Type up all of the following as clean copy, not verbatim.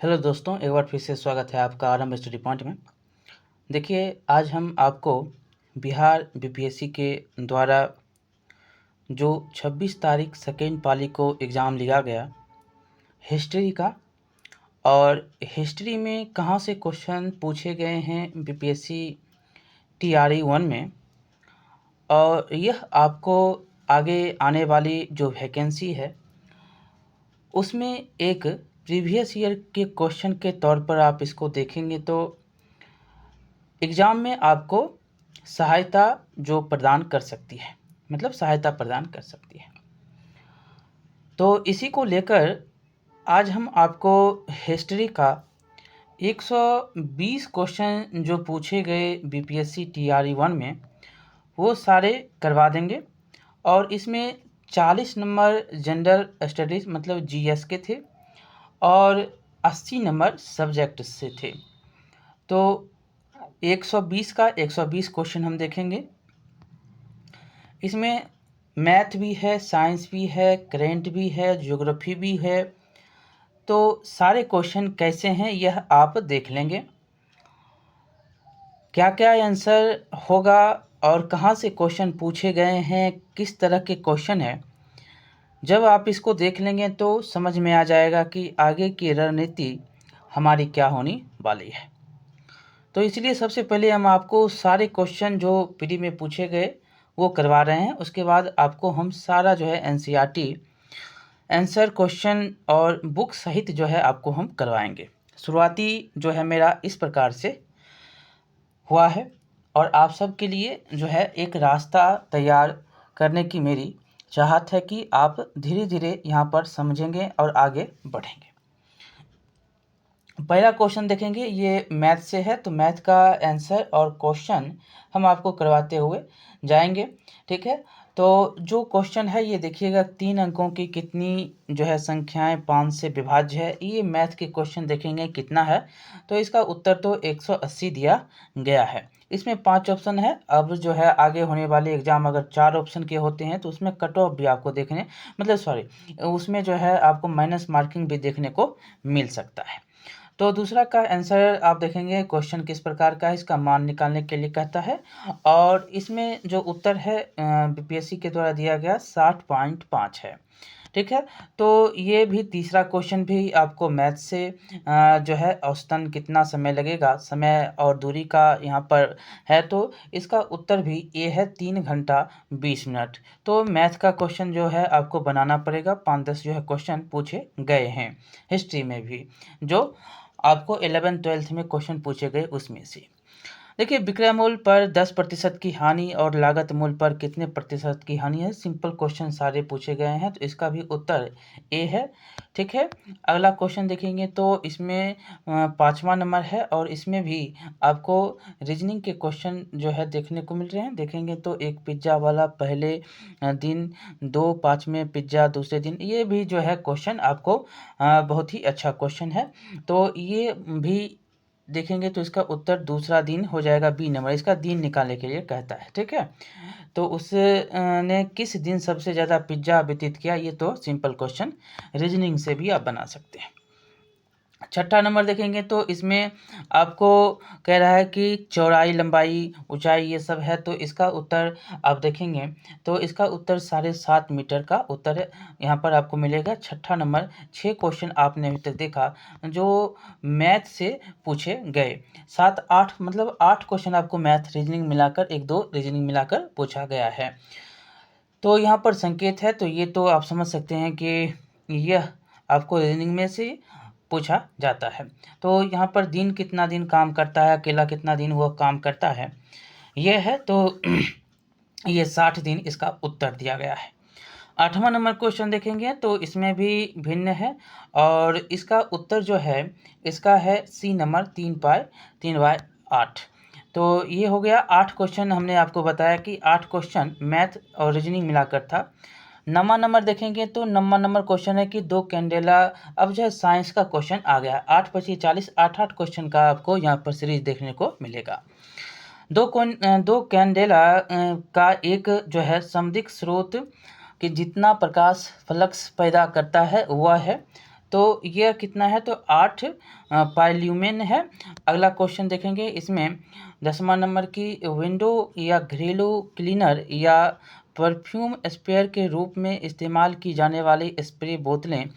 Hello दोस्तों, एक बार फिर से स्वागत है आपका आरंभ स्टडी पॉइंट में। देखिए, आज हम आपको बिहार बीपीएससी के द्वारा जो 26 तारीख सेकेंड पाली को एग्ज़ाम लिया गया हिस्ट्री का, और हिस्ट्री में कहाँ से क्वेश्चन पूछे गए हैं बीपीएससी टीआरई 1 में, और यह आपको आगे आने वाली जो वैकेंसी है उसमें एक प्रीवियस ईयर के क्वेश्चन के तौर पर आप इसको देखेंगे तो एग्ज़ाम में आपको सहायता जो प्रदान कर सकती है, मतलब सहायता प्रदान कर सकती है। तो इसी को लेकर आज हम आपको हिस्ट्री का 120 क्वेश्चन जो पूछे गए बीपीएससी टीआरई 1 में वो सारे करवा देंगे, और इसमें 40 नंबर जनरल स्टडीज़ मतलब जीएस के थे और 80 नंबर सब्जेक्ट से थे। तो 120 का 120 क्वेश्चन हम देखेंगे। इसमें मैथ भी है, साइंस भी है, करेंट भी है, ज्योग्राफी भी है। तो सारे क्वेश्चन कैसे हैं यह आप देख लेंगे, क्या क्या आंसर होगा और कहाँ से क्वेश्चन पूछे गए हैं, किस तरह के क्वेश्चन है। जब आप इसको देख लेंगे तो समझ में आ जाएगा कि आगे की रणनीति हमारी क्या होने वाली है। तो इसलिए सबसे पहले हम आपको सारे क्वेश्चन जो प्री में पूछे गए वो करवा रहे हैं। उसके बाद आपको हम सारा जो है एनसीईआरटी आंसर क्वेश्चन और बुक सहित जो है आपको हम करवाएंगे। शुरुआती जो है मेरा इस प्रकार से हुआ है, और आप सब के लिए जो है एक रास्ता तैयार करने की मेरी चाहत है कि आप धीरे धीरे यहाँ पर समझेंगे और आगे बढ़ेंगे। पहला क्वेश्चन देखेंगे, ये मैथ से है, तो मैथ का आंसर और क्वेश्चन हम आपको करवाते हुए जाएंगे। ठीक है, तो जो क्वेश्चन है ये देखिएगा, 3 अंकों की कितनी जो है संख्याएं 5 से विभाज्य है। ये मैथ के क्वेश्चन देखेंगे कितना है, तो इसका उत्तर तो 180 दिया गया है। इसमें 5 ऑप्शन है। अब जो है आगे होने वाले एग्जाम अगर 4 ऑप्शन के होते हैं तो उसमें कट ऑफ भी आपको देखने मतलब सॉरी उसमें जो है आपको माइनस मार्किंग भी देखने को मिल सकता है। तो दूसरा का आंसर आप देखेंगे, क्वेश्चन किस प्रकार का है, इसका मान निकालने के लिए कहता है, और इसमें जो उत्तर है बीपीएससी के द्वारा दिया गया 60.5 है। ठीक है, तो ये भी तीसरा क्वेश्चन भी आपको मैथ से जो है औसतन कितना समय लगेगा, समय और दूरी का यहाँ पर है, तो इसका उत्तर भी ये है 3 घंटा 20 मिनट। तो मैथ का क्वेश्चन जो है आपको बनाना पड़ेगा। 5-10 जो है क्वेश्चन पूछे गए हैं हिस्ट्री में भी, जो आपको 11th-12th में क्वेश्चन पूछे गए उसमें से। देखिए, विक्रय मूल्य पर 10% की हानि और लागत मूल्य पर कितने प्रतिशत की हानि है। सिंपल क्वेश्चन सारे पूछे गए हैं, तो इसका भी उत्तर ए है। ठीक है, अगला क्वेश्चन देखेंगे तो इसमें 5वां नंबर है, और इसमें भी आपको रीजनिंग के क्वेश्चन जो है देखने को मिल रहे हैं। देखेंगे तो एक पिज्ज़ा वाला पहले दिन, 2 5 में पिज्ज़ा दूसरे दिन, ये भी जो है क्वेश्चन आपको बहुत ही अच्छा क्वेश्चन है। तो ये भी देखेंगे तो इसका उत्तर दूसरा दिन हो जाएगा, बी नंबर। इसका दिन निकालने के लिए कहता है। ठीक है, तो उसने किस दिन सबसे ज़्यादा पिज्ज़ा व्यतीत किया, ये तो सिंपल क्वेश्चन रीजनिंग से भी आप बना सकते हैं। छठा नंबर देखेंगे तो इसमें आपको कह रहा है कि चौड़ाई, लंबाई, ऊंचाई ये सब है, तो इसका उत्तर आप देखेंगे तो इसका उत्तर 7.5 मीटर का उत्तर है यहाँ पर आपको मिलेगा। छठा नंबर। 6 क्वेश्चन आपने अभी तक देखा जो मैथ से पूछे गए। 7-8 मतलब 8 क्वेश्चन आपको मैथ रीजनिंग मिलाकर, 1-2 रीजनिंग मिलाकर पूछा गया है। तो यहाँ पर संकेत है, तो ये तो आप समझ सकते हैं कि यह आपको रीजनिंग में से पूछा जाता है। तो यहाँ पर दिन कितना दिन काम करता है, अकेला कितना दिन वह काम करता है, यह है। तो ये 60 दिन इसका उत्तर दिया गया है। 8वां नंबर क्वेश्चन देखेंगे तो इसमें भी भिन्न है, और इसका उत्तर जो है इसका है सी नंबर, 3/8। तो ये हो गया 8 क्वेश्चन। हमने आपको बताया कि 8 क्वेश्चन मैथ और रीजनिंग मिलाकर था। 9वां नंबर देखेंगे तो 9वां नंबर क्वेश्चन है कि 2 कैंडेला। अब जो है साइंस का क्वेश्चन आ गया। 8-25-40 8-8 क्वेश्चन का आपको यहाँ पर सीरीज देखने को मिलेगा। 2 कैंडेला का एक जो है समदिक स्रोत कि जितना प्रकाश फ्लक्स पैदा करता है वह है तो यह कितना है, तो 8 पाइल्यूमेन है। अगला क्वेश्चन देखेंगे, इसमें 10वां नंबर की विंडो या घरेलू क्लीनर या परफ्यूम स्प्रेयर के रूप में इस्तेमाल की जाने वाली स्प्रे बोतलें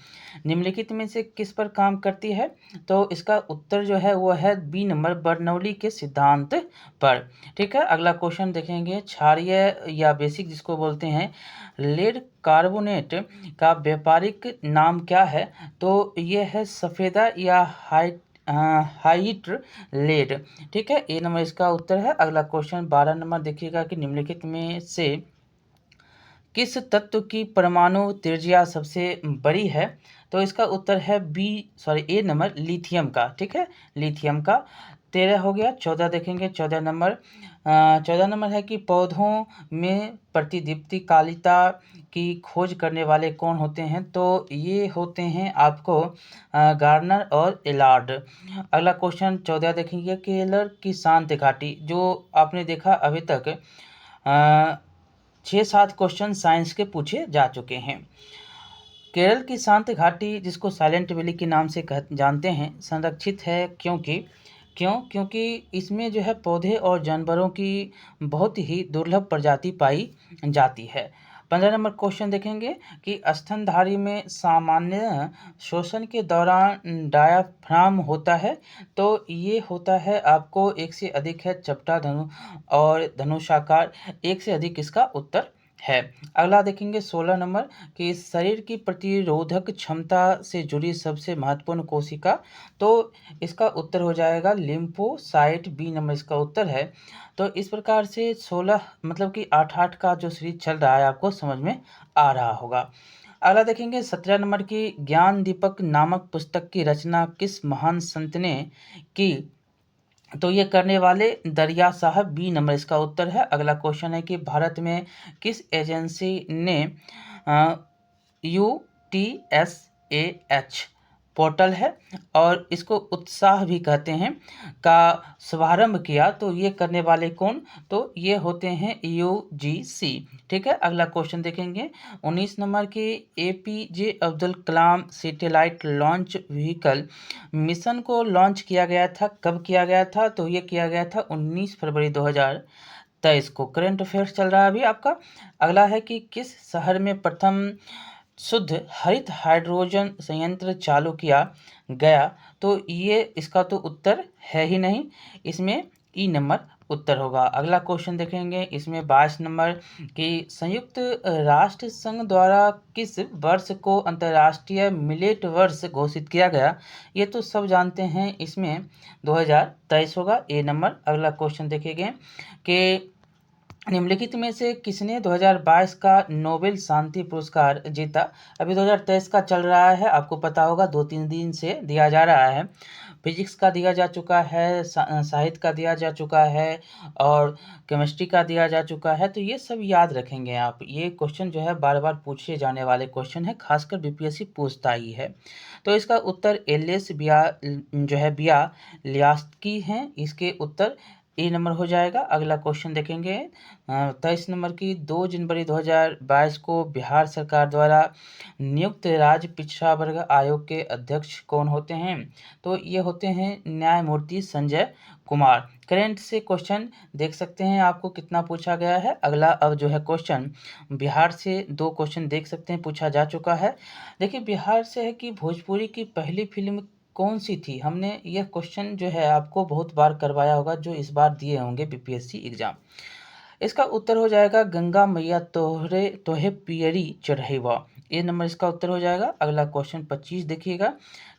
निम्नलिखित में से किस पर काम करती है? तो इसका उत्तर जो है वो है बी नंबर, बर्नौली के सिद्धांत पर। ठीक है, अगला क्वेश्चन देखेंगे, क्षारीय या बेसिक जिसको बोलते हैं, लेड कार्बोनेट का व्यापारिक नाम क्या है? तो ये है सफ़ेदा या हाइट लेड। ठीक है, ए नंबर इसका उत्तर है। अगला क्वेश्चन 12 नंबर देखिएगा कि निम्नलिखित में से किस तत्व की परमाणु त्रिज्या सबसे बड़ी है? तो इसका उत्तर है ए नंबर, लिथियम का। ठीक है, लिथियम का। 13 हो गया। 14 देखेंगे, 14 नंबर 14 नंबर है कि पौधों में प्रतिदीप्तिकालिता की खोज करने वाले कौन होते हैं? तो ये होते हैं आपको गार्नर और एलार्ड। अगला क्वेश्चन 14 देखेंगे, केरल की शांत घाटी, जो आपने देखा अभी तक 6-7 क्वेश्चन साइंस के पूछे जा चुके हैं। केरल की शांत घाटी, जिसको साइलेंट वैली के नाम से जानते हैं, संरक्षित है क्योंकि इसमें जो है पौधे और जानवरों की बहुत ही दुर्लभ प्रजाति पाई जाती है। 15 नंबर क्वेश्चन देखेंगे कि स्तनधारी में सामान्य शोषण के दौरान डायाफ्राम होता है, तो ये होता है आपको एक से अधिक है, चपटा धनु और धनुषाकार, एक से अधिक इसका उत्तर है। अगला देखेंगे 16 नंबर कि शरीर की प्रतिरोधक क्षमता से जुड़ी सबसे महत्वपूर्ण कोशिका, तो इसका उत्तर हो जाएगा लिम्फोसाइट, बी नंबर इसका उत्तर है। तो इस प्रकार से 16 मतलब कि 8-8 का जो सीरीज चल रहा है आपको समझ में आ रहा होगा। अगला देखेंगे 17 नंबर की ज्ञान दीपक नामक पुस्तक की रचना किस महान संत ने की? तो ये करने वाले दरिया साहब, बी नंबर इसका उत्तर है। अगला क्वेश्चन है कि भारत में किस एजेंसी ने UTSAH पोर्टल है और इसको उत्साह भी कहते हैं, का शुभारंभ किया? तो ये करने वाले कौन? तो ये होते हैं UGC। ठीक है, अगला क्वेश्चन देखेंगे 19 नंबर की APJ Abdul Kalam satellite launch vehicle mission को लॉन्च किया गया था, कब किया गया था? तो ये किया गया था 19 फरवरी 2023 को। करंट अफेयर्स चल रहा है अभी आपका। अगला है कि किस शहर में प्रथम शुद्ध हरित हाइड्रोजन संयंत्र चालू किया गया? तो ये इसका तो उत्तर है ही नहीं, इसमें ई नंबर उत्तर होगा। अगला क्वेश्चन देखेंगे, इसमें 22 नंबर कि संयुक्त राष्ट्र संघ द्वारा किस वर्ष को अंतर्राष्ट्रीय मिलेट वर्ष घोषित किया गया? ये तो सब जानते हैं, इसमें 2023 होगा, ए नंबर। अगला क्वेश्चन देखेंगे कि निम्नलिखित में से किसने 2022 का नोबेल शांति पुरस्कार जीता? अभी 2023 का चल रहा है, आपको पता होगा 2-3 दिन से दिया जा रहा है। फिजिक्स का दिया जा चुका है, साहित्य का दिया जा चुका है और केमिस्ट्री का दिया जा चुका है। तो ये सब याद रखेंगे आप। ये क्वेश्चन जो है बार बार पूछे जाने वाले क्वेश्चन है, खासकर BPSC पूछता ही है। तो इसका उत्तर एलिस बिया लियास्की हैं, इसके उत्तर ए नंबर हो जाएगा। अगला क्वेश्चन देखेंगे 23 नंबर की 2 जनवरी 2022 को बिहार सरकार द्वारा नियुक्त राज्य पिछड़ा वर्ग आयोग के अध्यक्ष कौन होते हैं? तो ये होते हैं न्यायमूर्ति संजय कुमार। करंट से क्वेश्चन देख सकते हैं आपको कितना पूछा गया है। अगला अब जो है क्वेश्चन बिहार से 2 क्वेश्चन देख सकते हैं पूछा जा चुका है। देखिए बिहार से है कि भोजपुरी की पहली फिल्म कौन सी थी? हमने यह क्वेश्चन जो है आपको बहुत बार करवाया होगा, जो इस बार दिए होंगे BPSC एग्जाम। इसका उत्तर हो जाएगा गंगा मैया तोहे पियरी चढ़ैवा, ये नंबर इसका उत्तर हो जाएगा। अगला क्वेश्चन 25 देखिएगा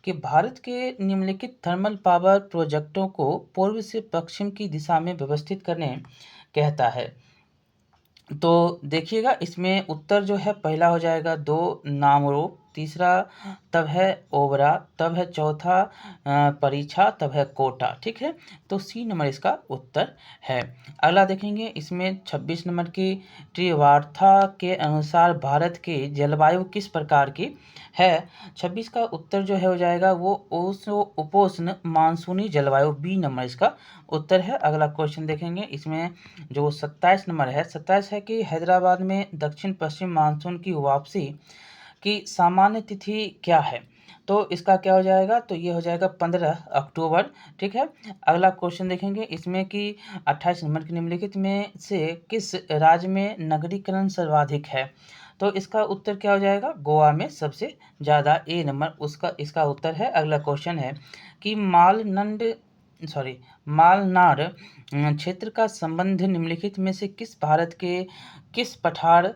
कि भारत के निम्नलिखित थर्मल पावर प्रोजेक्टों को पूर्व से पश्चिम की दिशा में व्यवस्थित करने कहता है? तो देखिएगा इसमें उत्तर जो है पहला हो जाएगा 2 नामरूप, तीसरा तब है ओबरा, तब है चौथा परीक्षा, तब है कोटा। ठीक है, तो सी नंबर इसका उत्तर है। अगला देखेंगे इसमें 26 नंबर की त्रिवार्था के अनुसार भारत की जलवायु किस प्रकार की है? 26 का उत्तर जो है हो जाएगा वो उपोष्ण मानसूनी जलवायु, बी नंबर इसका उत्तर है। अगला क्वेश्चन देखेंगे इसमें जो 27 नंबर है, 27 है कि हैदराबाद में दक्षिण पश्चिम मानसून की वापसी की सामान्य तिथि क्या है? तो इसका क्या हो जाएगा, तो ये हो जाएगा 15 अक्टूबर। ठीक है, अगला क्वेश्चन देखेंगे इसमें कि 28 नंबर के निम्नलिखित में से किस राज्य में नगरीकरण सर्वाधिक है। तो इसका उत्तर क्या हो जाएगा, गोवा में सबसे ज़्यादा, ए नंबर उसका इसका उत्तर है। अगला क्वेश्चन है कि मालनाड क्षेत्र का संबंध निम्नलिखित में से किस भारत के किस पठार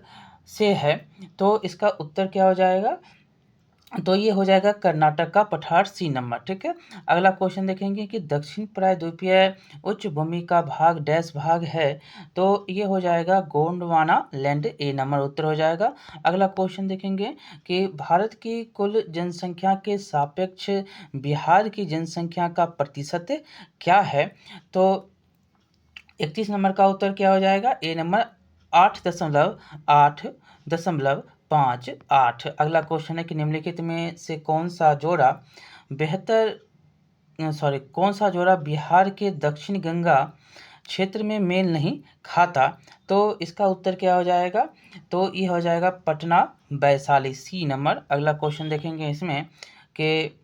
से है। तो इसका उत्तर क्या हो जाएगा, तो ये हो जाएगा कर्नाटक का पठार, सी नंबर। ठीक है, अगला क्वेश्चन देखेंगे कि दक्षिण प्रायद्वीपीय उच्च भूमि का भाग डैश भाग है। तो ये हो जाएगा गोंडवाना लैंड, ए नंबर उत्तर हो जाएगा। अगला क्वेश्चन देखेंगे कि भारत की कुल जनसंख्या के सापेक्ष बिहार की जनसंख्या का प्रतिशत क्या है। तो 31 नंबर का उत्तर क्या हो जाएगा, ए नंबर 8.58। अगला क्वेश्चन है कि निम्नलिखित में से कौन सा जोड़ा बिहार के दक्षिण गंगा क्षेत्र में मेल नहीं खाता। तो इसका उत्तर क्या हो जाएगा, तो ये हो जाएगा पटना वैशाली, सी नंबर। अगला क्वेश्चन देखेंगे इसमें कि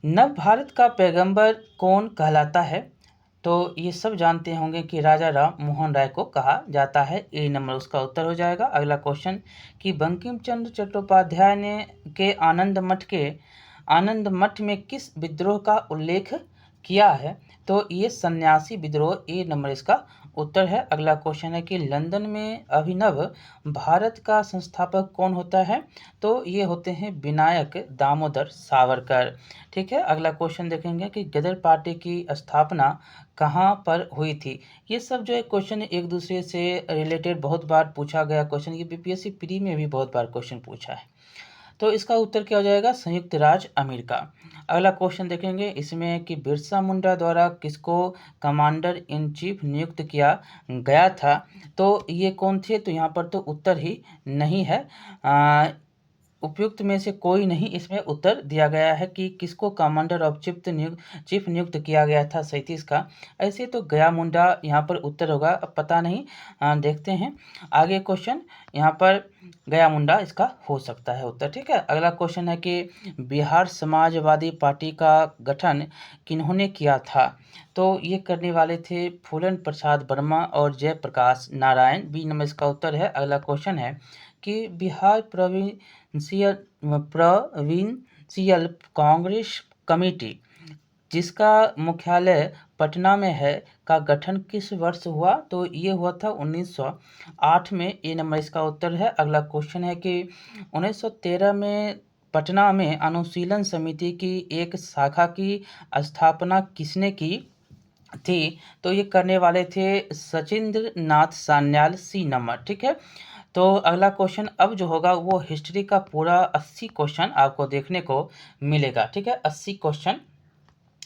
नव भारत का पैगंबर कौन कहलाता है। तो ये सब जानते होंगे कि राजा राम मोहन राय को कहा जाता है, ए नंबर उसका उत्तर हो जाएगा। अगला क्वेश्चन कि बंकिम चंद्र चट्टोपाध्याय ने के आनंद मठ में किस विद्रोह का उल्लेख किया है। तो ये सन्यासी विद्रोह, ए नंबर इसका उत्तर है। अगला क्वेश्चन है कि लंदन में अभिनव भारत का संस्थापक कौन होता है। तो ये होते हैं विनायक दामोदर सावरकर। ठीक है, अगला क्वेश्चन देखेंगे कि गदर पार्टी की स्थापना कहाँ पर हुई थी। ये सब जो है क्वेश्चन एक दूसरे से रिलेटेड बहुत बार पूछा गया क्वेश्चन, ये बीपीएससी प्री में भी बहुत बार क्वेश्चन पूछा है। तो इसका उत्तर क्या हो जाएगा, संयुक्त राज्य अमेरिका। अगला क्वेश्चन देखेंगे इसमें कि बिरसा मुंडा द्वारा किसको कमांडर इन चीफ नियुक्त किया गया था। तो ये कौन थे, तो यहाँ पर तो उत्तर ही नहीं है, उपयुक्त में से कोई नहीं इसमें उत्तर दिया गया है कि किसको कमांडर ऑफ चीफ नियुक्त किया गया था 37 का। ऐसे तो गया मुंडा यहाँ पर उत्तर होगा, अब पता नहीं, देखते हैं आगे क्वेश्चन। यहाँ पर गया मुंडा इसका हो सकता है उत्तर। ठीक है, अगला क्वेश्चन है कि बिहार समाजवादी पार्टी का गठन किन्होंने किया था। तो ये करने वाले थे फूलन प्रसाद वर्मा और जयप्रकाश नारायण, बी नंबर इसका उत्तर है। अगला क्वेश्चन है कि बिहार प्रोविंशियल कांग्रेस कमेटी जिसका मुख्यालय पटना में है का गठन किस वर्ष हुआ। तो ये हुआ था 1908 में, ए नंबर इसका उत्तर है। अगला क्वेश्चन है कि 1913 में पटना में अनुशीलन समिति की एक शाखा की स्थापना किसने की थी। तो ये करने वाले थे सचिंद्र नाथ सान्याल, सी नंबर। ठीक है, तो अगला क्वेश्चन अब जो होगा वो हिस्ट्री का पूरा 80 क्वेश्चन आपको देखने को मिलेगा। ठीक है, 80 क्वेश्चन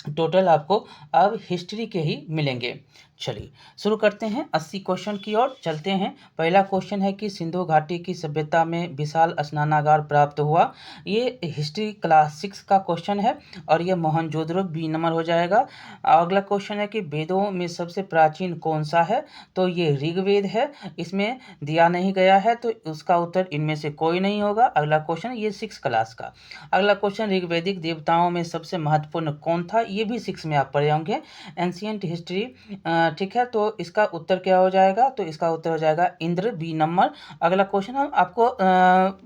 टोटल आपको अब हिस्ट्री के ही मिलेंगे। चलिए शुरू करते हैं 80 क्वेश्चन की ओर चलते हैं। पहला क्वेश्चन है कि सिंधु घाटी की सभ्यता में विशाल स्नानागार प्राप्त हुआ। ये हिस्ट्री क्लास 6 का क्वेश्चन है और ये मोहनजोदड़ो, बी नंबर हो जाएगा। अगला क्वेश्चन है कि वेदों में सबसे प्राचीन कौन सा है। तो ये ऋग्वेद है, इसमें दिया नहीं गया है तो उसका उत्तर इनमें से कोई नहीं होगा। अगला क्वेश्चन ये 6 क्लास का। अगला क्वेश्चन ऋग्वेदिक देवताओं में सबसे महत्वपूर्ण कौन था। ये भी 6 में आप पढ़े होंगे, एंशिएंट हिस्ट्री। ठीक है, तो इसका उत्तर क्या हो जाएगा, तो इसका उत्तर हो जाएगा इंद्र, बी नंबर। अगला क्वेश्चन हम आपको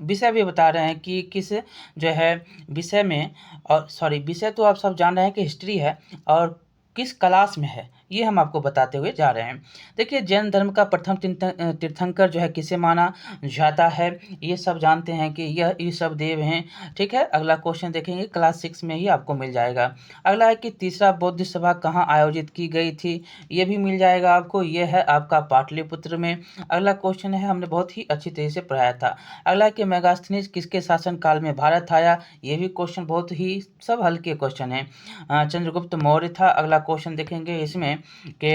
विषय भी बता रहे हैं कि किस जो है विषय में, और सॉरी विषय तो आप सब जान रहे हैं कि हिस्ट्री है, और किस क्लास में है ये हम आपको बताते हुए जा रहे हैं। देखिए जैन धर्म का प्रथम तीर्थंकर जो है किसे माना जाता है, ये सब जानते हैं कि यह ऋषभ देव हैं। ठीक है, अगला क्वेश्चन देखेंगे क्लास 6 में ही आपको मिल जाएगा। अगला है कि तीसरा बौद्ध सभा कहाँ आयोजित की गई थी, ये भी मिल जाएगा आपको, ये है आपका पाटलिपुत्र में। अगला क्वेश्चन है हमने बहुत ही अच्छी तरह से पढ़ाया था। अगला है कि मेगास्थनीज किसके शासनकाल में भारत आया, ये भी क्वेश्चन बहुत ही सब हल्के क्वेश्चन है, चंद्रगुप्त मौर्य था। अगला क्वेश्चन देखेंगे इसमें कि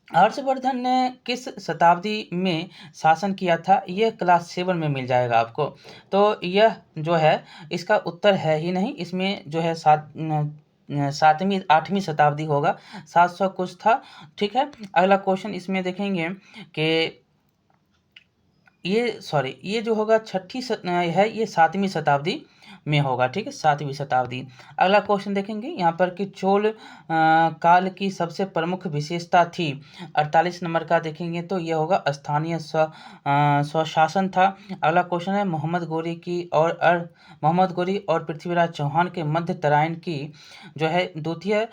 हर्षवर्धन ने किस शताब्दी में शासन किया था, यह क्लास 7 में मिल जाएगा आपको। तो यह जो है इसका उत्तर है ही नहीं, इसमें जो है 7वीं 8वीं शताब्दी होगा, 700 कुछ था। ठीक है, अगला क्वेश्चन इसमें देखेंगे कि ये जो होगा है, ये 7वीं शताब्दी में होगा, ठीक है, 7वीं शताब्दी। अगला क्वेश्चन देखेंगे यहाँ पर कि चोल काल की सबसे प्रमुख विशेषता थी। 48 नंबर का देखेंगे तो ये होगा स्थानीय स्वशासन था। अगला क्वेश्चन है मोहम्मद गोरी और पृथ्वीराज चौहान के मध्य तराइन की जो है द्वितीय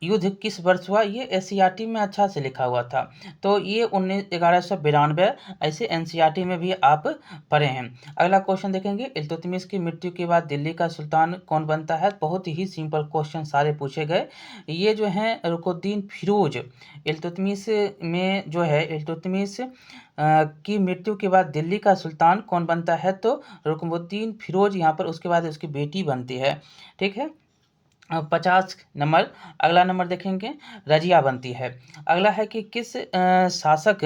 युद्ध किस वर्ष हुआ। ये एससीईआरटी में अच्छा से लिखा हुआ था, तो ये 1192 ऐसे एनसीईआरटी में भी आप पढ़े हैं। अगला क्वेश्चन देखेंगे, इल्तुतमिश की मृत्यु के बाद दिल्ली का सुल्तान कौन बनता है। बहुत ही सिंपल क्वेश्चन सारे पूछे गए। ये जो हैं रुकुनुद्दीन फिरोज। इल्तुतमिश में जो है इल्तुतमिश की मृत्यु के बाद दिल्ली का सुल्तान कौन बनता है, तो रुकुनुद्दीन फिरोज यहाँ पर, उसके बाद उसकी बेटी बनती है, ठीक है। 50 नंबर। अगला नंबर देखेंगे, रजिया बनती है। अगला है कि किस शासक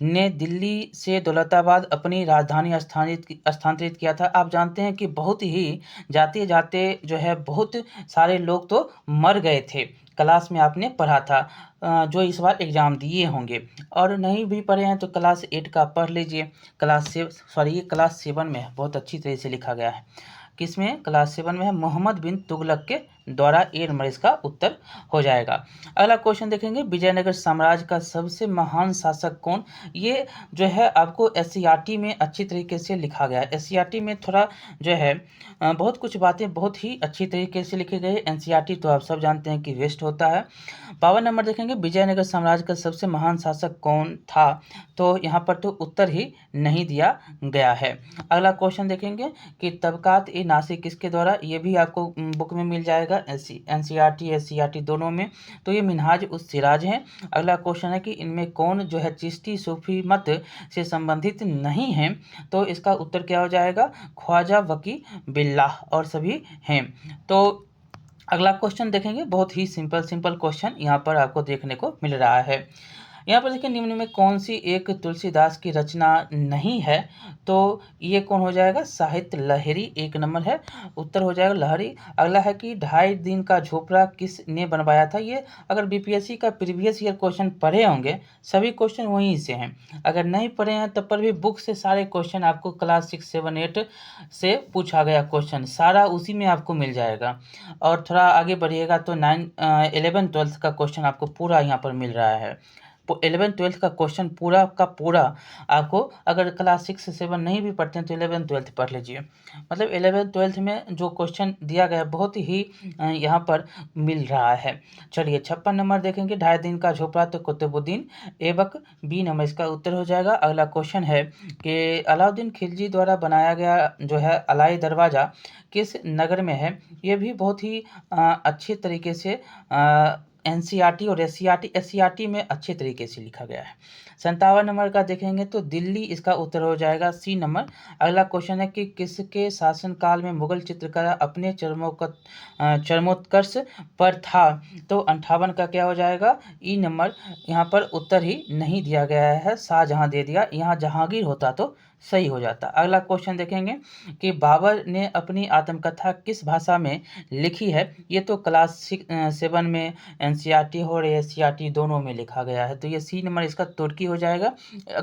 ने दिल्ली से दौलताबाद अपनी राजधानी स्थानांतरित किया था। आप जानते हैं कि बहुत ही जाते जाते जो है बहुत सारे लोग तो मर गए थे। क्लास में आपने पढ़ा था, जो इस बार एग्ज़ाम दिए होंगे, और नहीं भी पढ़े हैं तो क्लास 8 का पढ़ लीजिए। ये क्लास 7 में है, बहुत अच्छी तरह से लिखा गया है। किसमें, क्लास 7 में है। मोहम्मद बिन तुगलक के द्वारा, ए नंबर इसका उत्तर हो जाएगा। अगला क्वेश्चन देखेंगे, विजयनगर साम्राज्य का सबसे महान शासक कौन। ये जो है आपको एससीईआरटी में अच्छी तरीके से लिखा गया है। एससीईआरटी में थोड़ा जो है बहुत कुछ बातें बहुत ही अच्छी तरीके से लिखी गई है। एनसीईआरटी तो आप सब जानते हैं कि वेस्ट होता है। 52 नंबर देखेंगे, विजयनगर साम्राज्य का सबसे महान शासक कौन था, तो यहाँ पर तो उत्तर ही नहीं दिया गया है। अगला क्वेश्चन देखेंगे कि तबकात ए नासिक किसके द्वारा। ये भी आपको बुक में मिल जाएगा, एनसीईआरटी एससीईआरटी दोनों में। तो ये मिनहाज उस सिराज हैं। अगला क्वेश्चन है कि इनमें कौन जो है चिश्ती सूफी मत से संबंधित नहीं है, तो इसका उत्तर क्या हो जाएगा, ख्वाजा वकी बिल्लाह और सभी हैं। तो अगला क्वेश्चन देखेंगे, बहुत ही सिंपल क्वेश्चन यहाँ पर आपको देखने को मिल रहा है। यहाँ पर देखिए, निम्न में कौन सी एक तुलसीदास की रचना नहीं है, तो ये कौन हो जाएगा, साहित्य लहरी एक नंबर है, उत्तर हो जाएगा लहरी। अगला है कि 2.5 दिन का झोपड़ा किसने बनवाया था। ये अगर बीपीएससी का प्रीवियस ईयर क्वेश्चन पढ़े होंगे, सभी क्वेश्चन वहीं से हैं। अगर नहीं पढ़े हैं तब पर भी बुक से सारे क्वेश्चन आपको क्लास 6, 7, 8 से पूछा गया क्वेश्चन सारा उसी में आपको मिल जाएगा। और थोड़ा आगे बढ़िएगा तो 11, 12 का क्वेश्चन आपको पूरा यहाँ पर मिल रहा है। 11, 12 का क्वेश्चन पूरा का पूरा आपको, अगर क्लास 6, 7 नहीं भी पढ़ते हैं तो 11, 12 पढ़ लीजिए। मतलब 11, 12 में जो क्वेश्चन दिया गया बहुत ही यहाँ पर मिल रहा है। चलिए 56 नंबर देखेंगे, 2.5 दिन का झोपड़ा तो कुतुबुद्दीन ऐबक, बी नंबर इसका उत्तर हो जाएगा। अगला क्वेश्चन है कि अलाउद्दीन खिलजी द्वारा बनाया गया जो है अलाई दरवाज़ा किस नगर में है। ये भी बहुत ही अच्छे तरीके से एनसीईआरटी और एससीईआरटी में अच्छे तरीके से लिखा गया है। 57 नंबर का देखेंगे तो दिल्ली इसका उत्तर हो जाएगा, सी नंबर। अगला क्वेश्चन है कि किसके शासनकाल में मुगल चित्रकला अपने चरमोत्कर्ष पर था, तो 58 का क्या हो जाएगा, ई नंबर। यहाँ पर उत्तर ही नहीं दिया गया है, शाहजहां दे दिया, यहाँ जहांगीर होता तो सही हो जाता। अगला क्वेश्चन देखेंगे कि बाबर ने अपनी आत्मकथा किस भाषा में लिखी है। ये तो क्लास 7 में एनसीईआरटी और एससीईआरटी दोनों में लिखा गया है, तो ये सी नंबर इसका तुर्की हो जाएगा।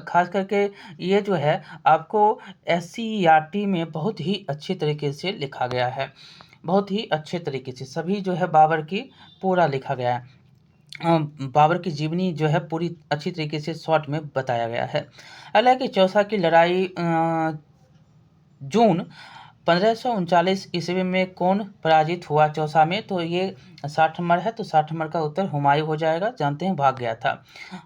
खास करके ये जो है आपको एससीईआरटी में बहुत ही अच्छे तरीके से लिखा गया है, बहुत ही अच्छे तरीके से सभी जो है बाबर की पूरा लिखा गया है। बाबर की जीवनी जो है पूरी अच्छी तरीके से शॉर्ट में बताया गया है। हालांकि चौसा की लड़ाई जून 1539 ईस्वी में कौन पराजित हुआ चौसा में, तो ये 60 नंबर है, तो 60 नंबर का उत्तर हुमायूं हो जाएगा, जानते हैं भाग गया था।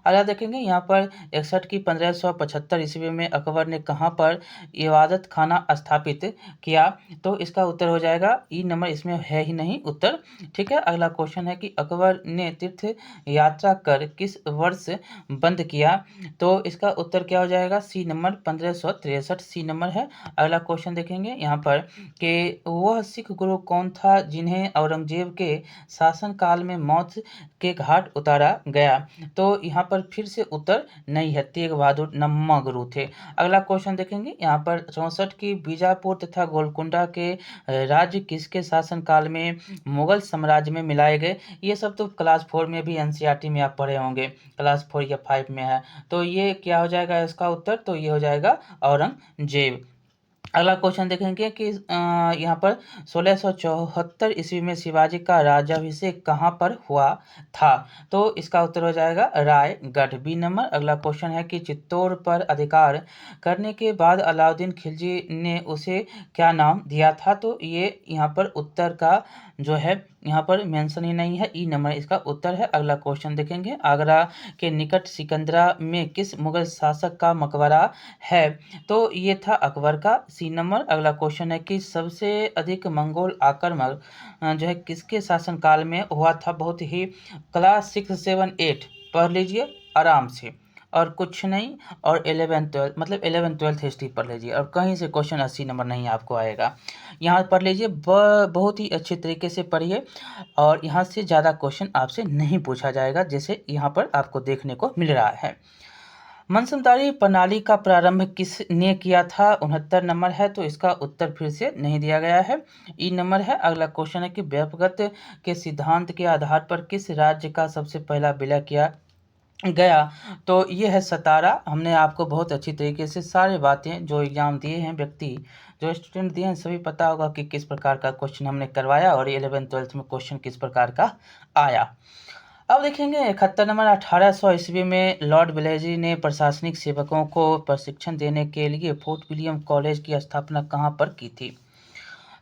अगला देखेंगे यहाँ पर 61 की 1575 ईस्वी में अकबर ने कहाँ पर इबादत खाना स्थापित किया, तो इसका उत्तर हो जाएगा ई नंबर, इसमें है ही नहीं उत्तर, ठीक है। अगला क्वेश्चन है कि अकबर ने तीर्थ यात्रा कर किस वर्ष बंद किया, तो इसका उत्तर क्या हो जाएगा, सी नंबर 1563, सी नंबर है। अगला क्वेश्चन देखेंगे यहाँ पर पर कि वह सिख गुरु कौन था जिन्हें औरंगजेब के शासनकाल में मौत के घाट उतारा गया। तो यहाँ पर फिर से उत्तर नहीं है, तेग बहादुर नम्मा गुरु थे। अगला क्वेश्चन देखेंगे यहाँ पर 64 की बीजापुर तथा गोलकुंडा के राज्य किसके शासनकाल में मुगल साम्राज्य में मिलाए गए। ये सब तो क्लास 4 में भी एनसीईआरटी में आप पढ़े होंगे, क्लास 4 या 5 में है। तो ये क्या हो जाएगा इसका उत्तर, तो ये हो जाएगा औरंगजेब। अगला क्वेश्चन देखेंगे कि यहाँ पर 1674 ईस्वी में शिवाजी का राज्याभिषेक कहाँ पर हुआ था। तो इसका उत्तर हो जाएगा रायगढ़, बी नंबर। अगला क्वेश्चन है कि चित्तौड़ पर अधिकार करने के बाद अलाउद्दीन खिलजी ने उसे क्या नाम दिया था। तो ये यहाँ पर उत्तर का जो है यहाँ पर मेंशन ही नहीं है, ई नंबर इसका उत्तर है। अगला क्वेश्चन देखेंगे, आगरा के निकट सिकंदरा में किस मुगल शासक का मकबरा है। तो ये था अकबर का, सी नंबर। अगला क्वेश्चन है कि सबसे अधिक मंगोल आक्रमण जो है किसके शासनकाल में हुआ था। बहुत ही क्लास 6, 7, 8 पढ़ लीजिए आराम से, और कुछ नहीं। और 11, 12 मतलब 11, 12 हिस्ट्री पढ़ लीजिए, और कहीं से क्वेश्चन 80 नंबर नहीं आपको आएगा। यहाँ पढ़ लीजिए, बहुत ही अच्छे तरीके से पढ़िए, और यहाँ से ज़्यादा क्वेश्चन आपसे नहीं पूछा जाएगा जैसे यहाँ पर आपको देखने को मिल रहा है। मनसबदारी प्रणाली का प्रारंभ किसने किया था, 69 नंबर है। तो इसका उत्तर फिर से नहीं दिया गया है, ई नंबर है। अगला क्वेश्चन है कि व्यक्तिगत के सिद्धांत के आधार पर किस राज्य का सबसे पहला विलय किया गया। तो ये है सतारा। हमने आपको बहुत अच्छी तरीके से सारी बातें जो एग्जाम दिए हैं, व्यक्ति जो स्टूडेंट दिए हैं, सभी पता होगा कि किस प्रकार का क्वेश्चन हमने करवाया और 11, 12 में क्वेश्चन किस प्रकार का आया। अब देखेंगे 71 नंबर, 1800 ईस्वी में लॉर्ड वेलेस्ली ने प्रशासनिक सेवकों को प्रशिक्षण देने के लिए फोर्ट विलियम कॉलेज की स्थापना कहाँ पर की थी।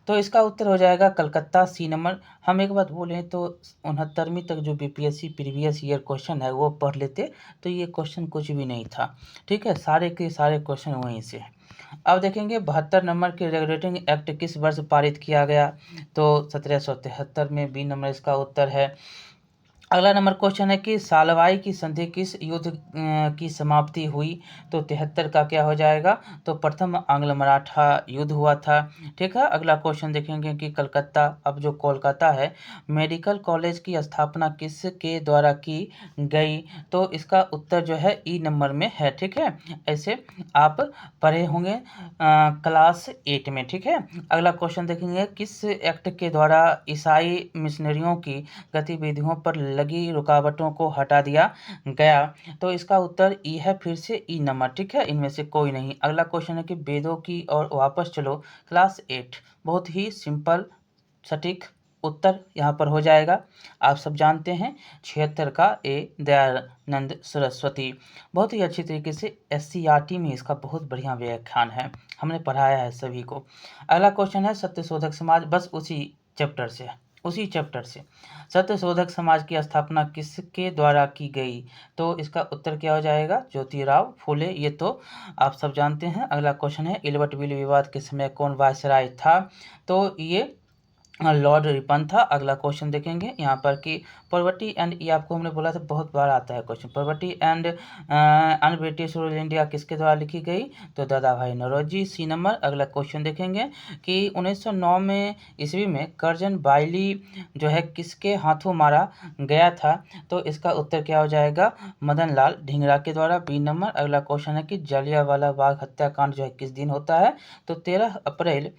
तो इसका उत्तर हो जाएगा कलकत्ता, सी नंबर। हम एक बात बोलें तो 69वीं तक जो बीपीएससी प्रीवियस ईयर क्वेश्चन है वो पढ़ लेते तो ये क्वेश्चन कुछ भी नहीं था, ठीक है, सारे के सारे क्वेश्चन वहीं से हैं। अब देखेंगे 72 नंबर के रेगुलेटिंग एक्ट किस वर्ष पारित किया गया। तो 1773 में, बी नंबर इसका उत्तर है। अगला नंबर क्वेश्चन है कि सालवाई की संधि किस युद्ध की समाप्ति हुई। तो 73 का क्या हो जाएगा, तो प्रथम आंग्ल मराठा युद्ध हुआ था, ठीक है। अगला क्वेश्चन देखेंगे कि कलकत्ता, अब जो कोलकाता है, मेडिकल कॉलेज की स्थापना किसके द्वारा की गई। तो इसका उत्तर जो है ई नंबर में है, ठीक है। ऐसे आप पढ़े होंगे क्लास 8 में, ठीक है। अगला क्वेश्चन देखेंगे किस एक्ट के द्वारा ईसाई मिशनरियों की गतिविधियों पर लगी रुकावटों को हटा दिया गया। तो इसका उत्तर ई है, फिर से ई नंबर, ठीक है, इनमें से कोई नहीं। अगला क्वेश्चन है कि वेदों की ओर वापस चलो, क्लास 8, बहुत ही सिंपल सटीक उत्तर यहाँ पर हो जाएगा। आप सब जानते हैं 76 का ए दयानंद सरस्वती। बहुत ही अच्छी तरीके से एससीईआरटी में इसका बहुत बढ़िया व्याख्यान है, हमने पढ़ाया है सभी को। अगला क्वेश्चन है सत्यशोधक समाज, बस उसी चैप्टर से सत्यशोधक समाज की स्थापना किसके द्वारा की गई। तो इसका उत्तर क्या हो जाएगा, ज्योतिराव फूले, ये तो आप सब जानते हैं। अगला क्वेश्चन है इल्बर्ट बिल विवाद के समय कौन वायसराय था। तो ये लॉर्ड रिपन था। अगला क्वेश्चन देखेंगे यहाँ पर कि पॉवर्टी एंड, ये आपको हमने बोला था बहुत बार आता है question, poverty and un British rule India किसके द्वारा लिखी गई। तो दादा भाई नौरोजी, सी नंबर। अगला क्वेश्चन देखेंगे कि 1909 में ईस्वी में करजन बाइली जो है किसके हाथों मारा गया था। तो इसका उत्तर क्या हो जाएगा, मदन लाल ढींगरा के द्वारा, बी नंबर। अगला क्वेश्चन है कि जलियांवाला बाग हत्याकांड जो है किस दिन होता है। तो 13 अप्रैल,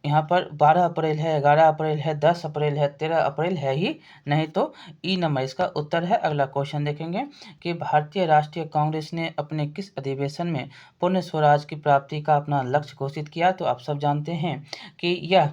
यहाँ पर 12 अप्रैल है, 11 अप्रैल है, 10 अप्रैल है, 13 अप्रैल है ही नहीं। तो ई नंबर इसका उत्तर है। अगला क्वेश्चन देखेंगे कि भारतीय राष्ट्रीय कांग्रेस ने अपने किस अधिवेशन में पूर्ण स्वराज की प्राप्ति का अपना लक्ष्य घोषित किया। तो आप सब जानते हैं कि यह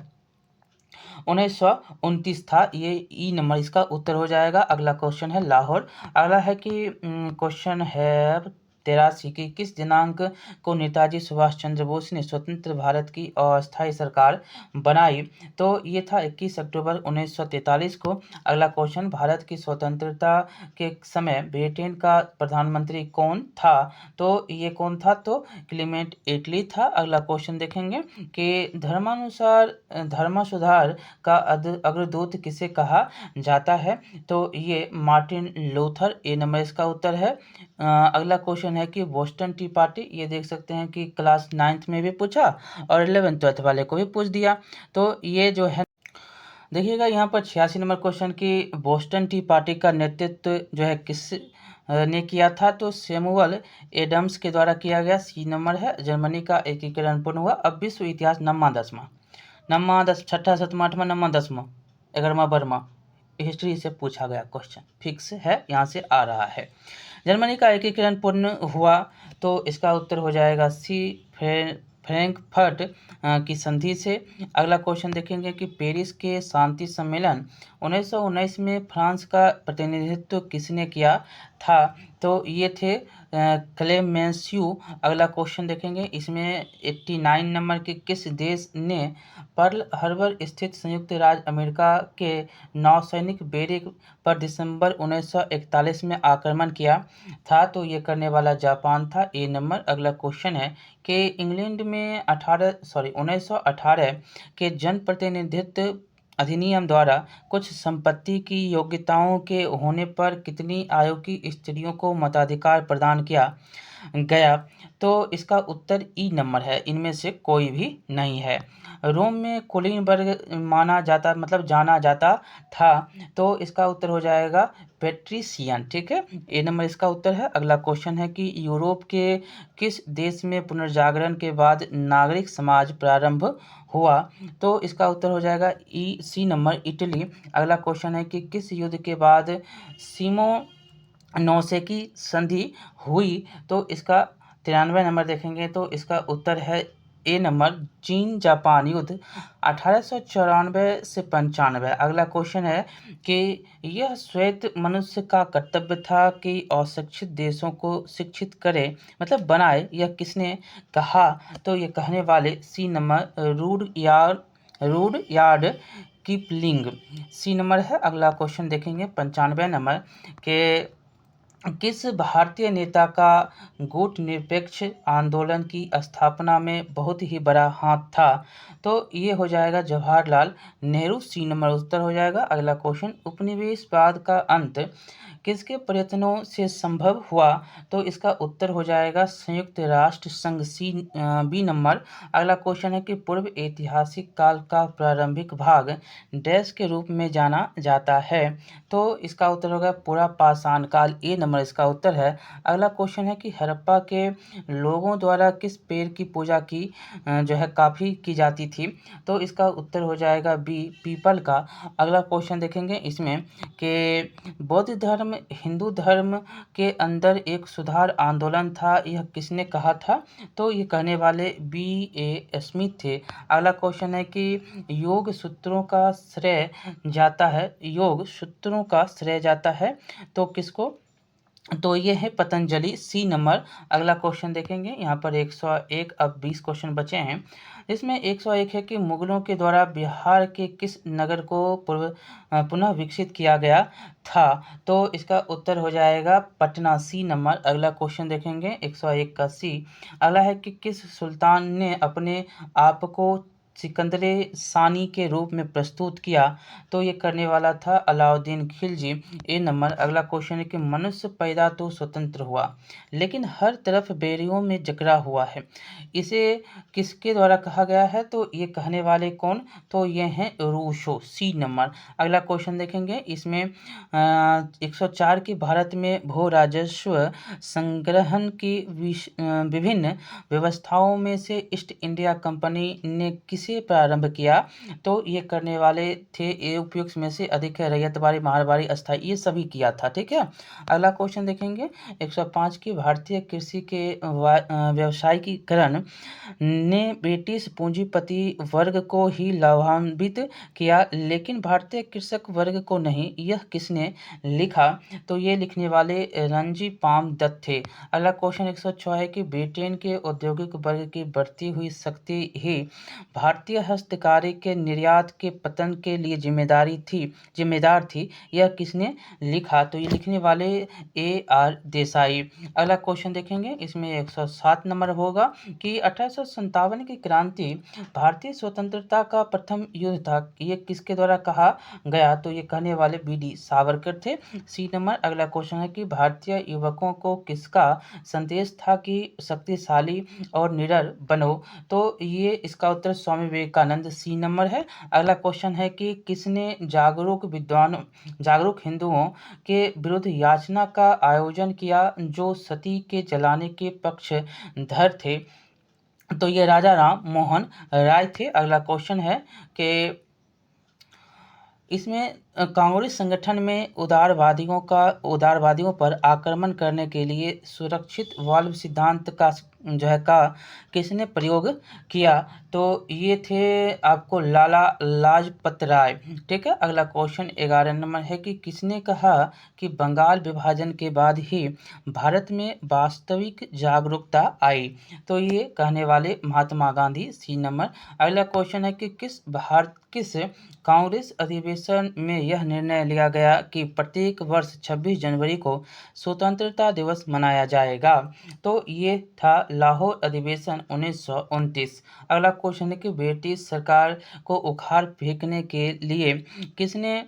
1929 था, ये ई नंबर इसका उत्तर हो जाएगा। अगला क्वेश्चन है लाहौर। अगला है कि क्वेश्चन है 83 की किस दिनांक को नेताजी सुभाष चंद्र बोस ने स्वतंत्र भारत की अस्थायी सरकार बनाई। तो ये था 21 अक्टूबर 1943 को। अगला क्वेश्चन, भारत की स्वतंत्रता के समय ब्रिटेन का प्रधानमंत्री कौन था। तो ये कौन था, तो क्लीमेंट एटली था। अगला क्वेश्चन देखेंगे कि धर्म सुधार का अग्रदूत किसे कहा जाता है। तो ये मार्टिन लूथर, ए नंबर इसका उत्तर है। अगला क्वेश्चन क्वेश्चन है कि बोस्टन टी पार्टी, ये देख सकते हैं कि क्लास 9th में भी पूछा और 11th-12th वाले को भी पूछ दिया। तो ये जो है देखिएगा यहाँ पर 86 नंबर क्वेश्चन की बोस्टन टी पार्टी का नेतृत्व जो है किस ने किया था, तो सैमुअल एडम्स के द्वारा किया गया। सी नंबर है जर्मनी का एकीकरण पूर्ण हुआ। अब विश्व इतिहास नम्मा 10 छठा 7वां 8वां नम्मा 10वां 11वां 12वां हिस्ट्री से पूछा गया क्वेश्चन फिक्स है, यहाँ से आ रहा है। जर्मनी का एकीकरण पूर्ण हुआ, तो इसका उत्तर हो जाएगा सी फ्रैंकफर्ट की संधि से। अगला क्वेश्चन देखेंगे कि पेरिस के शांति सम्मेलन 1919 में फ्रांस का प्रतिनिधित्व किसने किया था, तो ये थे क्लेमेंसियो। अगला क्वेश्चन देखेंगे, इसमें 89 नंबर के किस देश ने पर्ल हार्बर स्थित संयुक्त राज्य अमेरिका के नौसैनिक बेड़े पर दिसंबर 1941 में आक्रमण किया था, तो ये करने वाला जापान था। ए नंबर। अगला क्वेश्चन है कि इंग्लैंड में 1918 के जनप्रतिनिधित्व अधिनियम द्वारा कुछ संपत्ति की योग्यताओं के होने पर कितनी आयु की स्त्रियों को मताधिकार प्रदान किया गया, तो इसका उत्तर ई नंबर है, इनमें से कोई भी नहीं है। रोम में कुलीन वर्ग माना जाता मतलब जाना जाता था, तो इसका उत्तर हो जाएगा पेट्रिशियन। ठीक है, ए नंबर इसका उत्तर है। अगला क्वेश्चन है कि यूरोप के किस देश में पुनर्जागरण के बाद नागरिक समाज प्रारंभ हुआ, तो इसका उत्तर हो जाएगा सी नंबर इटली। अगला क्वेश्चन है कि किस युद्ध के बाद सीमो नौसेकी संधि हुई, तो इसका 93 नंबर देखेंगे तो इसका उत्तर है ए नंबर चीन जापान युद्ध 1894 से 95। अगला क्वेश्चन है कि यह श्वेत मनुष्य का कर्तव्य था कि अशिक्षित देशों को शिक्षित करे मतलब बनाए, यह किसने कहा, तो ये कहने वाले C number Rudyard Kipling C number है। अगला क्वेश्चन देखेंगे 95 नंबर के किस भारतीय नेता का गुटनिरपेक्ष आंदोलन की स्थापना में बहुत ही बड़ा हाथ था, तो ये हो जाएगा जवाहरलाल नेहरू। सी नंबर उत्तर हो जाएगा। अगला क्वेश्चन उपनिवेशवाद का अंत किसके प्रयत्नों से संभव हुआ, तो इसका उत्तर हो जाएगा संयुक्त राष्ट्र संघ। B number. अगला क्वेश्चन है कि पूर्व ऐतिहासिक काल का प्रारंभिक भाग डैश के रूप में जाना जाता है, तो इसका उत्तर होगा पूरा पाषाण काल। ए नंबर इसका उत्तर है। अगला क्वेश्चन है कि हड़प्पा के लोगों द्वारा किस पेड़ की पूजा की जो है काफ़ी की जाती थी, तो इसका उत्तर हो जाएगा बी पीपल का। अगला क्वेश्चन देखेंगे इसमें कि बौद्ध धर्म हिंदू धर्म के अंदर एक सुधार आंदोलन था, यह किसने कहा था, तो ये कहने वाले B.A. स्मिथ थे। अगला क्वेश्चन है कि योग सूत्रों का श्रेय जाता है तो किसको, तो ये है पतंजलि। C number. अगला क्वेश्चन देखेंगे यहाँ पर 101। अब 20 क्वेश्चन बचे हैं। इसमें 101 है कि मुगलों के द्वारा बिहार के किस नगर को पुनः विकसित किया गया था, तो इसका उत्तर हो जाएगा पटना। C number. अगला क्वेश्चन देखेंगे 101 का सी। अगला है कि किस सुल्तान ने अपने आप को सिकंदरे सानी के रूप में प्रस्तुत किया, तो ये करने वाला था अलाउद्दीन खिलजी। ए नंबर। अगला क्वेश्चन है कि मनुष्य पैदा तो स्वतंत्र हुआ लेकिन हर तरफ बैरियों में जकड़ा हुआ है, इसे किसके द्वारा कहा गया है, तो ये कहने वाले कौन, तो ये हैं रूसो। C number. अगला क्वेश्चन देखेंगे इसमें 104 की भारत में भू राजस्व संग्रहण की विभिन्न व्यवस्थाओं में से ईस्ट इंडिया कंपनी ने किसे प्रारंभ किया, तो ये करने वाले थे ए उपयुक्त में से अधिक है रैयतवाड़ी मारवाड़ी अस्थाई, ये सभी किया था। ठीक है। अगला क्वेश्चन देखेंगे 105 की भारतीय कृषि के व्यावसायीकरण ने ब्रिटिश पूंजीपति वर्ग को ही लाभान्वित किया लेकिन भारतीय कृषक वर्ग को नहीं, यह किसने लिखा, तो ये लिखने वाले रणजी पाम दत्त थे। अगला क्वेश्चन 106 है कि ब्रिटेन के औद्योगिक वर्ग की बढ़ती हुई शक्ति ही भारत भारतीय हस्तकारी के निर्यात के पतन के लिए जिम्मेदार थी, यह किसने लिखा? तो ये लिखने वाले AR देसाई। अगला क्वेश्चन देखेंगे, इसमें 107 नंबर होगा कि 1857 की क्रांति भारतीय स्वतंत्रता का प्रथम युद्ध था, ये किसके द्वारा कहा गया? तो ये कहने वाले BD सावरकर थे। C number. अगला क्वेश्चन है कि भारतीय युवकों को किसका संदेश था कि शक्तिशाली और निडर बनो? तो ये इसका उत्तर स्वामी विवेकानंद। C नंबर है। अगला क्वेश्चन है कि किसने जागरूक हिंदुओं के विरुद्ध याचना का आयोजन किया जो सती के जलाने के पक्षधर थे? तो ये राजा राम मोहन राय थे। अगला क्वेश्चन है कि इसमें कांग्रेस संगठन में उदारवादियों पर आक्रमण करने के लिए सुरक्षित वाल्व सिद्धांत का किसने प्रयोग किया? तो ये थे आपको लाला लाजपत राय। ठीक है। अगला क्वेश्चन 11 नंबर है कि किसने कहा कि बंगाल विभाजन के बाद ही भारत में वास्तविक जागरूकता आई? तो ये कहने वाले महात्मा गांधी। C number. अगला क्वेश्चन है कि किस कांग्रेस अधिवेशन में यह निर्णय लिया गया कि प्रत्येक वर्ष 26 जनवरी को स्वतंत्रता दिवस मनाया जाएगा? तो ये था लाहौर अधिवेशन 1929। अगला क्वेश्चन है कि ब्रिटिश सरकार को उखाड़ फेंकने के लिए किसने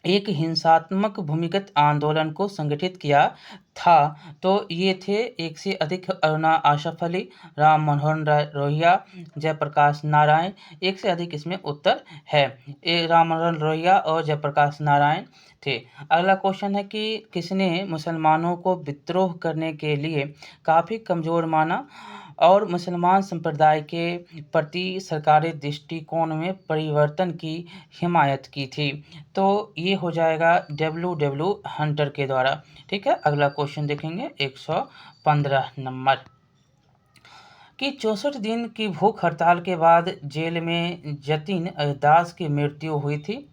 एक हिंसात्मक भूमिगत आंदोलन को संगठित किया था? तो ये थे एक से अधिक अरुणा आसफ अली, राम मनोहर लोहिया, जयप्रकाश नारायण। एक से अधिक इसमें उत्तर है। राम मनोहर लोहिया और जयप्रकाश नारायण थे। अगला क्वेश्चन है कि किसने मुसलमानों को विद्रोह करने के लिए काफ़ी कमज़ोर माना और मुसलमान संप्रदाय के प्रति सरकारी दृष्टिकोण में परिवर्तन की हिमायत की थी? तो ये हो जाएगा W हंटर के द्वारा। ठीक है। अगला क्वेश्चन देखेंगे 115 नंबर कि 64 दिन की भूख हड़ताल के बाद जेल में जतिन दास की मृत्यु हुई थी।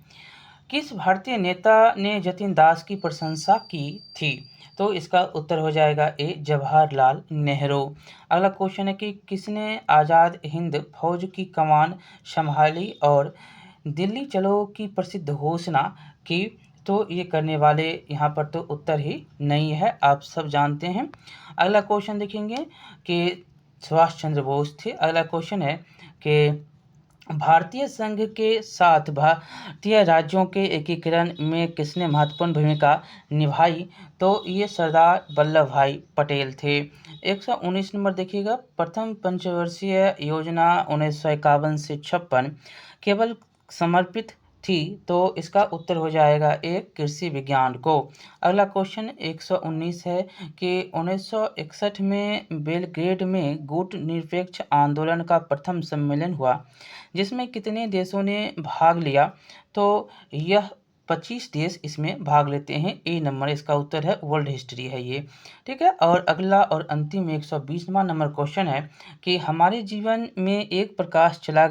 किस भारतीय नेता ने जतिन दास की प्रशंसा की थी? तो इसका उत्तर हो जाएगा A जवाहरलाल नेहरू। अगला क्वेश्चन है कि किसने आज़ाद हिंद फौज की कमान संभाली और दिल्ली चलो की प्रसिद्ध घोषणा की? तो ये करने वाले यहाँ पर तो उत्तर ही नहीं है, आप सब जानते हैं। अगला क्वेश्चन देखेंगे कि सुभाष चंद्र बोस थे। अगला क्वेश्चन है कि भारतीय संघ के साथ भारतीय राज्यों के एकीकरण में किसने महत्वपूर्ण भूमिका निभाई? तो ये सरदार वल्लभ भाई पटेल थे। 119 नंबर देखिएगा, प्रथम पंचवर्षीय योजना 1951 से 56 केवल समर्पित थी? तो इसका उत्तर हो जाएगा एक कृषि विज्ञान को। अगला क्वेश्चन 119 है कि 1961 में बेलग्रेड में गुट निरपेक्ष आंदोलन का प्रथम सम्मेलन हुआ जिसमें कितने देशों ने भाग लिया? तो यह 25 देश इसमें भाग लेते हैं। A नंबर इसका उत्तर है, वर्ल्ड हिस्ट्री है ये। ठीक है। और अगला और अंतिम 120वां नंबर क्वेश्चन है कि हमारे जीवन में एक प्रकाश चला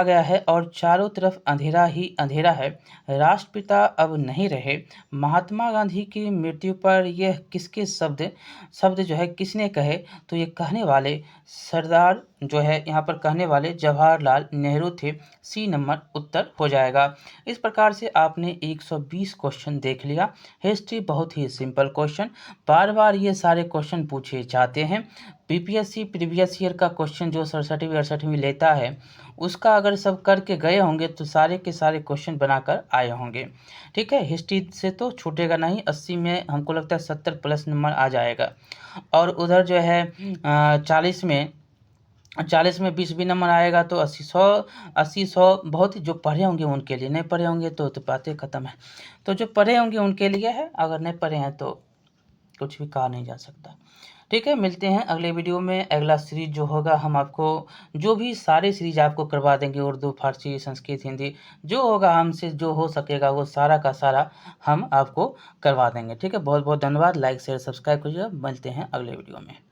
गया है और चारों तरफ अंधेरा ही अंधेरा है। राष्ट्रपिता अब नहीं रहे। महात्मा गांधी की मृत्यु पर यह किसके शब्द जो है किसने कहे? तो ये कहने वाले सरदार जो है यहाँ पर कहने वाले जवाहरलाल नेहरू थे। C नंबर उत्तर हो जाएगा। इस प्रकार से आपने 120 क्वेश्चन देख लिया। हिस्ट्री बहुत ही सिंपल क्वेश्चन, बार बार ये सारे क्वेश्चन पूछे जाते हैं। PPSC प्रीवियस ईयर का क्वेश्चन जो 67वीं 68वीं लेता है उसका अगर सब करके गए होंगे तो सारे के सारे क्वेश्चन बनाकर आए होंगे। ठीक है। हिस्ट्री से तो छूटेगा नहीं, 80 में हमको लगता है 70 प्लस नंबर आ जाएगा। और उधर जो है 40 में 20 भी नंबर आएगा तो 80 100 बहुत जो पढ़े होंगे उनके लिए, नहीं पढ़े होंगे तो बातें ख़त्म है। तो जो पढ़े होंगे उनके लिए है, अगर नहीं पढ़े हैं तो कुछ भी कहा नहीं जा सकता। ठीक है। मिलते हैं अगले वीडियो में। अगला सीरीज जो होगा हम आपको जो भी सारे सीरीज आपको करवा देंगे, उर्दू, फारसी, संस्कृत, हिंदी, जो होगा हमसे जो हो सकेगा वो सारा का सारा हम आपको करवा देंगे। ठीक है। बहुत बहुत धन्यवाद। लाइक शेयर सब्सक्राइब करिएगा। मिलते हैं अगले वीडियो में।